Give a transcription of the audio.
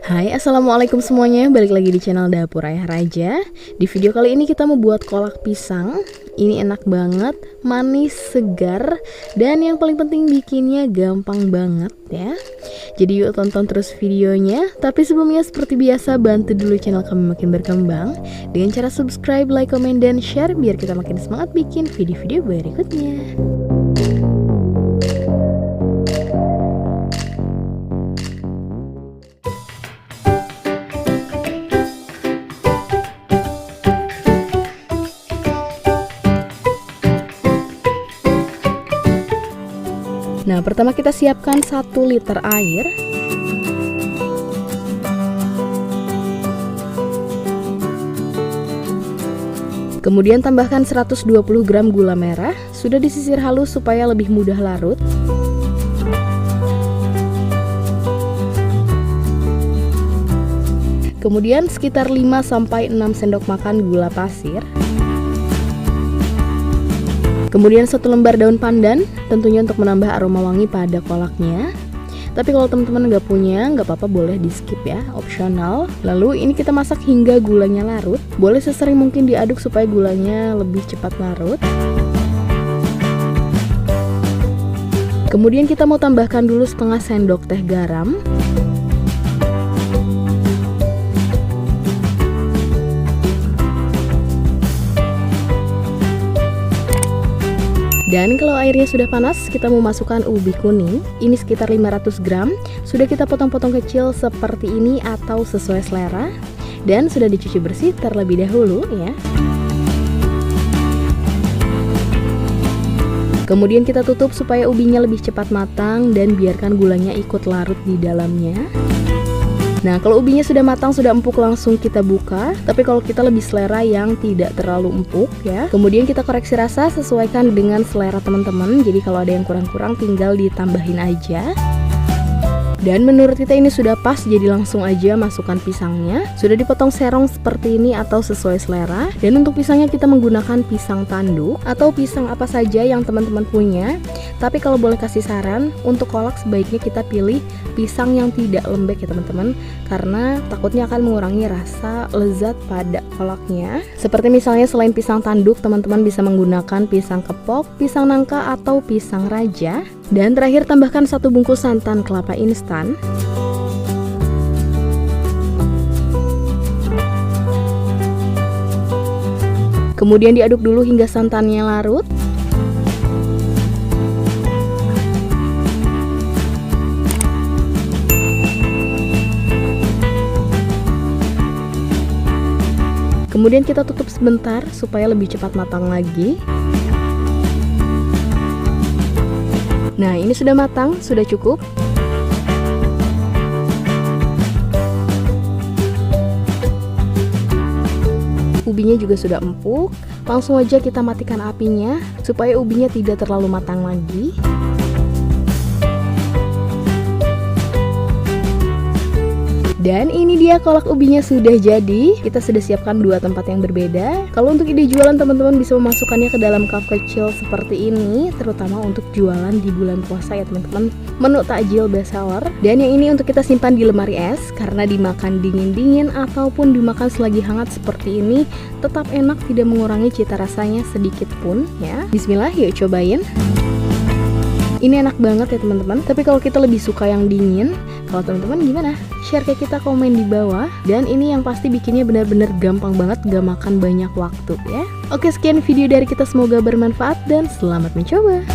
Hai, assalamualaikum semuanya. Balik lagi di channel Dapur Ayah Raja. Di video kali ini kita mau buat kolak pisang. Ini enak banget, manis, segar, dan yang paling penting bikinnya gampang banget ya. Jadi yuk tonton terus videonya. Tapi sebelumnya seperti biasa bantu dulu channel kami makin berkembang dengan cara subscribe, like, komen, dan share biar kita makin semangat bikin video-video berikutnya. Nah, pertama kita siapkan 1 liter air. Kemudian tambahkan 120 gram gula merah, sudah disisir halus supaya lebih mudah larut. Kemudian sekitar 5-6 sendok makan gula pasir. Kemudian 1 lembar daun pandan, tentunya untuk menambah aroma wangi pada kolaknya. Tapi kalau teman-teman nggak punya, nggak apa-apa, boleh di skip ya, opsional. Lalu ini kita masak hingga gulanya larut. Boleh sesering mungkin diaduk supaya gulanya lebih cepat larut. Kemudian kita mau tambahkan dulu setengah sendok teh garam. Dan kalau airnya sudah panas, kita mau masukkan ubi kuning. Ini sekitar 500 gram. Sudah kita potong-potong kecil seperti ini atau sesuai selera. Dan sudah dicuci bersih terlebih dahulu ya. Kemudian kita tutup supaya ubinya lebih cepat matang dan biarkan gulanya ikut larut di dalamnya. Nah, kalau ubinya sudah matang, sudah empuk, langsung kita buka. Tapi kalau kita lebih selera yang tidak terlalu empuk ya. Kemudian kita koreksi rasa, sesuaikan dengan selera teman-teman. Jadi kalau ada yang kurang-kurang tinggal ditambahin aja. Dan menurut kita ini sudah pas, jadi langsung aja masukkan pisangnya. Sudah dipotong serong seperti ini atau sesuai selera. Dan untuk pisangnya kita menggunakan pisang tanduk atau pisang apa saja yang teman-teman punya. Tapi kalau boleh kasih saran, untuk kolak sebaiknya kita pilih pisang yang tidak lembek ya teman-teman, karena takutnya akan mengurangi rasa lezat pada kolaknya. Seperti misalnya selain pisang tanduk, teman-teman bisa menggunakan pisang kepok, pisang nangka, atau pisang raja. Dan terakhir tambahkan 1 bungkus santan kelapa instan. Kemudian diaduk dulu hingga santannya larut. Kemudian kita tutup sebentar supaya lebih cepat matang lagi. Nah, ini sudah matang, sudah cukup. Ubinya juga sudah empuk. Langsung aja kita matikan apinya supaya ubinya tidak terlalu matang lagi. Dan ini dia kolak ubinya sudah jadi. Kita sudah siapkan 2 tempat yang berbeda. Kalau untuk ide jualan, teman-teman bisa memasukkannya ke dalam cup kecil seperti ini, terutama untuk jualan di bulan puasa ya teman-teman. Menu takjil bestseller. Dan yang ini untuk kita simpan di lemari es, karena dimakan dingin-dingin ataupun dimakan selagi hangat seperti ini, tetap enak, tidak mengurangi cita rasanya sedikit pun ya. Bismillah, yuk cobain. Ini enak banget ya teman-teman. Tapi kalau kita lebih suka yang dingin, kalau teman-teman gimana? Share ke kita, komen di bawah. Dan ini yang pasti bikinnya benar-benar gampang banget, gak makan banyak waktu ya. Oke, sekian video dari kita, semoga bermanfaat dan selamat mencoba.